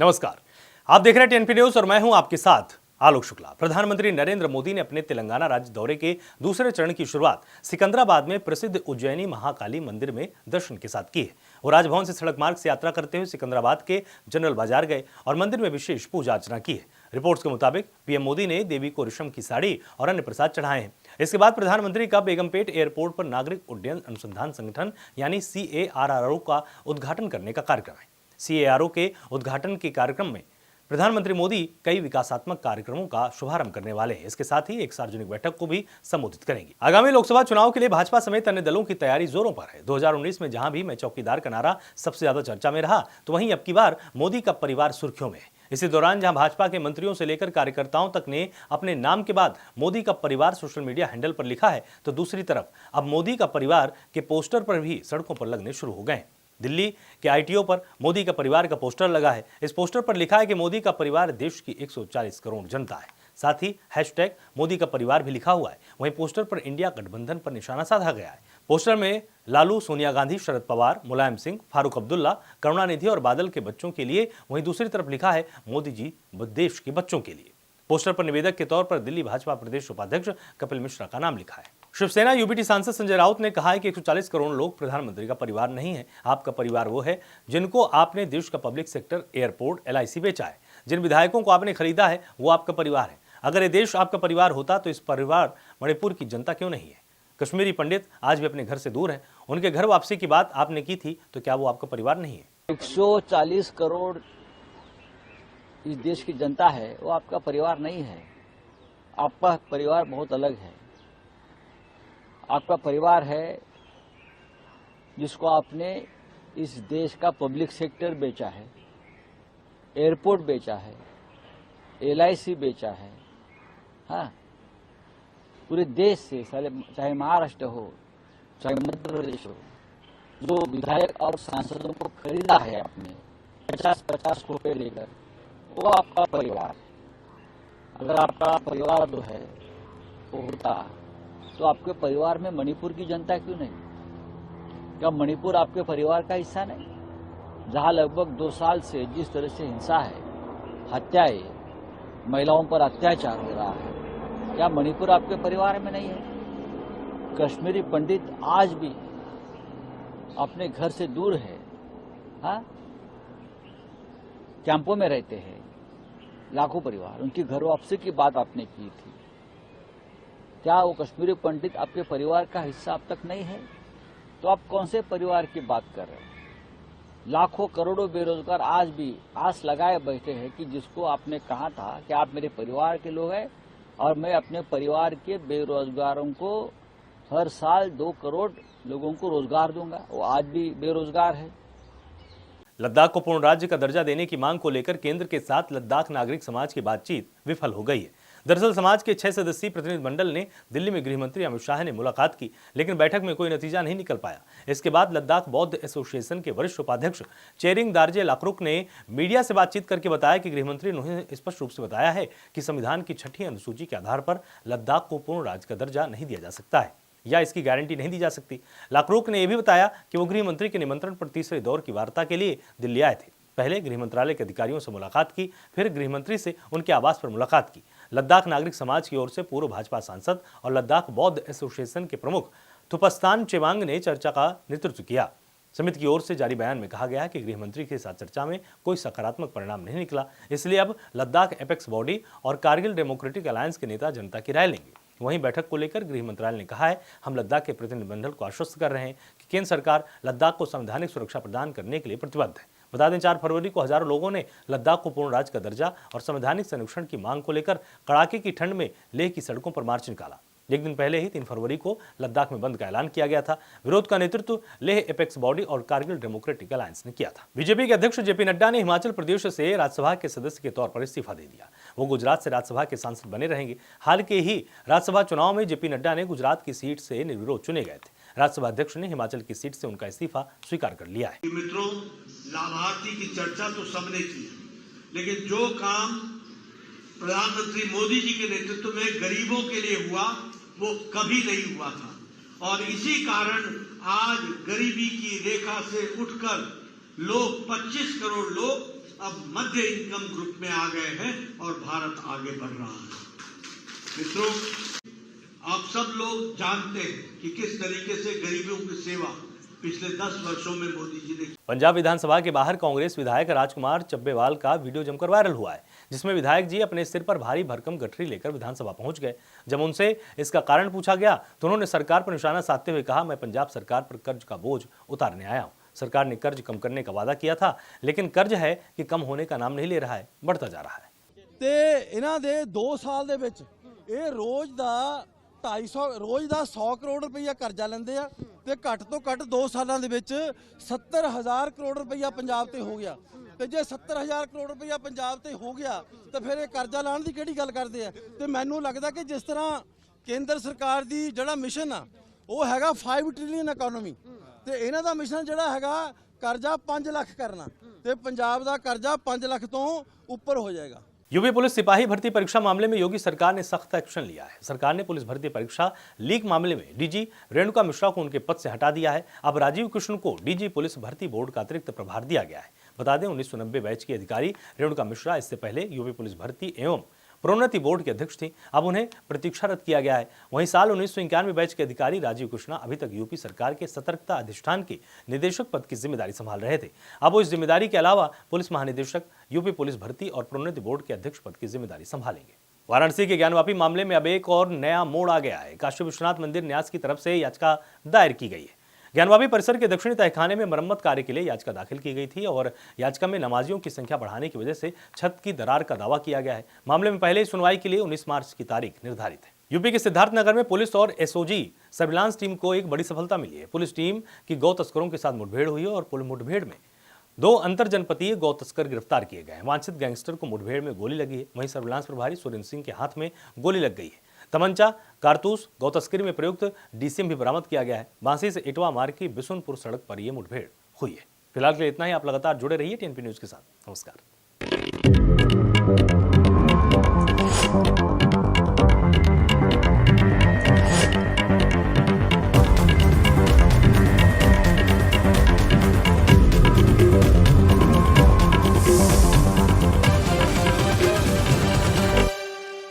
नमस्कार, आप देख रहे हैं टीएनपी न्यूज और मैं हूं आपके साथ आलोक शुक्ला। प्रधानमंत्री नरेंद्र मोदी ने अपने तेलंगाना राज्य दौरे के दूसरे चरण की शुरुआत सिकंदराबाद में प्रसिद्ध उज्जैनी महाकाली मंदिर में दर्शन के साथ की है। वो राजभवन से सड़क मार्ग से यात्रा करते हुए सिकंदराबाद के जनरल बाजार गए और मंदिर में विशेष पूजा अर्चना की है। रिपोर्ट्स के मुताबिक पीएम मोदी ने देवी को रेशम की साड़ी और अन्य प्रसाद चढ़ाए हैं। इसके बाद प्रधानमंत्री का बेगमपेट एयरपोर्ट पर नागरिक उड्डयन अनुसंधान संगठन यानी CARRO का उद्घाटन करने का कार्यक्रम है। CARRO के उद्घाटन के कार्यक्रम में प्रधानमंत्री मोदी कई विकासात्मक कार्यक्रमों का शुभारंभ करने वाले हैं। इसके साथ ही एक सार्वजनिक बैठक को भी संबोधित करेंगे। आगामी लोकसभा चुनाव के लिए भाजपा समेत अन्य दलों की तैयारी जोरों पर है। 2019 में जहां भी मैं चौकीदार का नारा सबसे ज्यादा चर्चा में रहा, तो वहीं अब की बार मोदी का परिवार सुर्खियों में है। इसी दौरान जहां भाजपा के मंत्रियों से लेकर कार्यकर्ताओं तक ने अपने नाम के बाद मोदी का परिवार सोशल मीडिया हैंडल पर लिखा है, तो दूसरी तरफ अब मोदी का परिवार के पोस्टर पर भी सड़कों पर लगने शुरू हो गए हैं। दिल्ली के ITO पर मोदी का परिवार का पोस्टर लगा है। इस पोस्टर पर लिखा है कि मोदी का परिवार देश की 140 करोड़ जनता है। साथ ही हैशटैग मोदी का परिवार भी लिखा हुआ है। वहीं पोस्टर पर इंडिया गठबंधन पर निशाना साधा गया है। पोस्टर में लालू, सोनिया गांधी, शरद पवार, मुलायम सिंह, फारूक अब्दुल्ला, करुणानिधि और बादल के बच्चों के लिए, वहीं दूसरी तरफ लिखा है मोदी जी देश के बच्चों के लिए। पोस्टर पर निवेदक के तौर पर दिल्ली भाजपा प्रदेश उपाध्यक्ष कपिल मिश्रा का नाम लिखा है। शिवसेना UBT सांसद संजय राउत ने कहा है कि 140 करोड़ लोग प्रधानमंत्री का परिवार नहीं है। आपका परिवार वो है जिनको आपने देश का पब्लिक सेक्टर, एयरपोर्ट, LIC बेचा है। जिन विधायकों को आपने खरीदा है वो आपका परिवार है। अगर ये देश आपका परिवार होता तो इस परिवार मणिपुर की जनता क्यों नहीं है? कश्मीरी पंडित आज भी अपने घर से दूर हैं। उनके घर वापसी की बात आपने की थी, तो क्या वो आपका परिवार नहीं है? 140 करोड़ इस देश की जनता है, वो आपका परिवार नहीं है। आपका परिवार बहुत अलग है। आपका परिवार है जिसको आपने इस देश का पब्लिक सेक्टर बेचा है, एयरपोर्ट बेचा है, LIC बेचा है। हाँ, पूरे देश से, चाहे महाराष्ट्र हो, चाहे मध्य प्रदेश हो, जो विधायक और सांसदों को खरीदा है आपने 50-50 रुपए लेकर, वो आपका परिवार है। अगर आपका परिवार जो है वो होता, तो आपके परिवार में मणिपुर की जनता क्यों नहीं? क्या मणिपुर आपके परिवार का हिस्सा नहीं? जहां लगभग 2 साल से जिस तरह से हिंसा है, हत्याएं, महिलाओं पर अत्याचार हो रहा है, क्या मणिपुर आपके परिवार में नहीं है? कश्मीरी पंडित आज भी अपने घर से दूर है। हाँ, कैंपों में रहते हैं लाखों परिवार। उनकी घर वापसी की बात आपने की थी। क्या वो कश्मीरी पंडित आपके परिवार का हिस्सा अब तक नहीं है? तो आप कौन से परिवार की बात कर रहे हैं? लाखों करोड़ों बेरोजगार आज भी आस लगाए बैठे हैं कि जिसको आपने कहा था कि आप मेरे परिवार के लोग हैं और मैं अपने परिवार के बेरोजगारों को हर साल 2 करोड़ लोगों को रोजगार दूंगा, वो आज भी बेरोजगार है। लद्दाख को पूर्ण राज्य का दर्जा देने की मांग को लेकर केंद्र के साथ लद्दाख नागरिक समाज की बातचीत विफल हो गई है। दरअसल समाज के 6 सदस्यीय प्रतिनिधिमंडल ने दिल्ली में गृह मंत्री अमित शाह ने मुलाकात की, लेकिन बैठक में कोई नतीजा नहीं निकल पाया। इसके बाद लद्दाख बौद्ध एसोसिएशन के वरिष्ठ उपाध्यक्ष चेरिंग दार्जे लाक्रुक ने मीडिया से बातचीत करके बताया कि गृहमंत्री ने स्पष्ट रूप से बताया है कि संविधान की 6ठी अनुसूची के आधार पर लद्दाख को पूर्ण राज्य का दर्जा नहीं दिया जा सकता है या इसकी गारंटी नहीं दी जा सकती। लाक्रुक ने यह भी बताया कि वो गृह मंत्री के निमंत्रण पर तीसरे दौर की वार्ता के लिए दिल्ली आए थे। पहले गृह मंत्रालय के अधिकारियों से मुलाकात की, फिर गृह मंत्री से उनके आवास पर मुलाकात की। लद्दाख नागरिक समाज की ओर से पूर्व भाजपा सांसद और लद्दाख बौद्ध एसोसिएशन के प्रमुख थुपस्तान चेवांग ने चर्चा का नेतृत्व किया। समिति की ओर से जारी बयान में कहा गया है कि गृह मंत्री के साथ चर्चा में कोई सकारात्मक परिणाम नहीं निकला, इसलिए अब लद्दाख एपेक्स बॉडी और कारगिल डेमोक्रेटिक अलायंस के नेता जनता की राय लेंगे। वहीं बैठक को लेकर गृह मंत्रालय ने कहा है, हम लद्दाख के प्रतिनिधिमंडल को आश्वस्त कर रहे हैं कि केंद्र सरकार लद्दाख को संवैधानिक सुरक्षा प्रदान करने के लिए प्रतिबद्ध है। बता दें, 4 फरवरी को हजारों लोगों ने लद्दाख को पूर्ण राज्य का दर्जा और संवैधानिक संरक्षण की मांग को लेकर कड़ाके की ठंड में लेह की सड़कों पर मार्च निकाला। एक दिन पहले ही 3 फरवरी को लद्दाख में बंद का ऐलान किया गया था। विरोध का नेतृत्व लेह एपेक्स बॉडी और कारगिल डेमोक्रेटिक अलायंस ने किया था। बीजेपी के अध्यक्ष JP नड्डा ने हिमाचल प्रदेश से राज्यसभा के सदस्य के तौर पर इस्तीफा दे दिया। वो गुजरात से राज्यसभा के सांसद बने रहेंगे। हाल के ही राज्यसभा चुनाव में JP नड्डा ने गुजरात की सीट से निर्विरोध चुने गए थे। राज्यसभा अध्यक्ष ने हिमाचल की सीट से उनका इस्तीफा स्वीकार कर लिया है। मित्रों, लाभार्थी की चर्चा तो सबने की, लेकिन जो काम प्रधानमंत्री मोदी जी के नेतृत्व में गरीबों के लिए हुआ वो कभी नहीं हुआ था। और इसी कारण आज गरीबी की रेखा से उठकर लोग 25 करोड़ लोग अब मध्य इनकम ग्रुप में आ गए हैं और भारत आगे बढ़ रहा है। मित्रों, आप सब लोग जानते हैं कि किस तरीके से गरीबों की सेवा पिछले 10 वर्षों में मोदी जी ने। पंजाब विधानसभा के बाहर कांग्रेस विधायक राजकुमार चब्बेवाल का वीडियो जमकर वायरल हुआ है, जिसमें विधायक जी अपने सिर पर भारी भरकम गठरी लेकर विधानसभा पहुंच गए। जब उनसे इसका कारण पूछा गया तो उन्होंने सरकार पर निशाना साधते हुए कहा, मैं पंजाब सरकार पर कर्ज का बोझ उतारने आया हूं। सरकार ने कर्ज कम करने का वादा किया था, लेकिन कर्ज है कि कम होने का नाम नहीं ले रहा है, बढ़ता जा रहा है। ਤੇ ਇਹਨਾਂ ਦੇ 2 ਸਾਲ ਦੇ ਵਿੱਚ ਇਹ ਰੋਜ਼ ਦਾ 100 ਕਰੋੜ ਰੁਪਈਆ ਕਰਜ਼ਾ ਲੈਂਦੇ ਆ ਤੇ ਘੱਟ ਤੋਂ ਘੱਟ 2 ਸਾਲਾਂ ਦੇ ਵਿੱਚ 70,000 ਕਰੋੜ ਰੁਪਈਆ ਪੰਜਾਬ ਤੇ ਹੋ ਗਿਆ। ਤੇ ਜੇ 70,000 ਕਰੋੜ ਰੁਪਈਆ ਪੰਜਾਬ ਤੇ ਹੋ ਗਿਆ ਤਾਂ ਫਿਰ ਇਹ ਕਰਜ਼ਾ ਲਾਣ ਦੀ ਕਿਹੜੀ ਗੱਲ ਕਰਦੇ ਆ। ਤੇ ਮੈਨੂੰ ਲੱਗਦਾ ਕਿ ਜਿਸ ਤਰ੍ਹਾਂ ਕੇਂਦਰ ਸਰਕਾਰ ਦੀ ਜਿਹੜਾ ਮਿਸ਼ਨ ਆ ਉਹ ਹੈਗਾ 5 ਟ੍ਰਿਲੀਅਨ ਇਕਨੋਮੀ, ਤੇ ਇਹਨਾਂ ਦਾ ਮਿਸ਼ਨ ਜਿਹੜਾ ਹੈਗਾ ਕਰਜ਼ਾ 5 ਲੱਖ ਕਰਨਾ, ਤੇ ਪੰਜਾਬ ਦਾ ਕਰਜ਼ਾ 5 ਲੱਖ ਤੋਂ ਉੱਪਰ ਹੋ ਜਾਏਗਾ। यूपी पुलिस सिपाही भर्ती परीक्षा मामले में योगी सरकार ने सख्त एक्शन लिया है। सरकार ने पुलिस भर्ती परीक्षा लीक मामले में डीजी रेणुका मिश्रा को उनके पद से हटा दिया है। अब राजीव कृष्ण को डीजी पुलिस भर्ती बोर्ड का अतिरिक्त प्रभार दिया गया है। बता दें, 1990 बैच की अधिकारी रेणुका मिश्रा इससे पहले यूपी पुलिस भर्ती एवं प्रोन्नति बोर्ड के अध्यक्ष थी। अब उन्हें प्रतीक्षारत किया गया है। वहीं साल 1991 बैच के अधिकारी राजीव कृष्णा अभी तक यूपी सरकार के सतर्कता अधिष्ठान के निदेशक पद की जिम्मेदारी संभाल रहे थे। अब वो इस जिम्मेदारी के अलावा पुलिस महानिदेशक, यूपी पुलिस भर्ती और प्रोन्नति बोर्ड के अध्यक्ष पद की जिम्मेदारी संभालेंगे। वाराणसी के ज्ञानवापी मामले में अब एक और नया मोड़ आ गया है। काशी विश्वनाथ मंदिर न्यास की तरफ से याचिका दायर की गई है। ज्ञानवापी परिसर के दक्षिणी तहखाने में मरम्मत कार्य के लिए याचिका दाखिल की गई थी और याचिका में नमाजियों की संख्या बढ़ाने की वजह से छत की दरार का दावा किया गया है। मामले में पहले सुनवाई के लिए 19 मार्च की तारीख निर्धारित है। यूपी के सिद्धार्थनगर में पुलिस और एसओजी सर्विलांस टीम को एक बड़ी सफलता मिली है। पुलिस टीम की गौ तस्करों के साथ मुठभेड़ हुई और मुठभेड़ में 2 अंतरजनपदीय गौ तस्कर गिरफ्तार किए गए हैं। वांछित गैंगस्टर को मुठभेड़ में गोली लगी है। वहीं सर्विलांस प्रभारी सुरेंद्र सिंह के हाथ में गोली लग गई है। तमंचा, कारतूस, गौ तस्करी में प्रयुक्त डीसीएम भी बरामद किया गया है। बांसी से इटवा मार्ग की बिशुनपुर सड़क पर यह मुठभेड़ हुई है। फिलहाल के लिए इतना ही। आप लगातार जुड़े रहिए टीएनपी न्यूज के साथ। नमस्कार।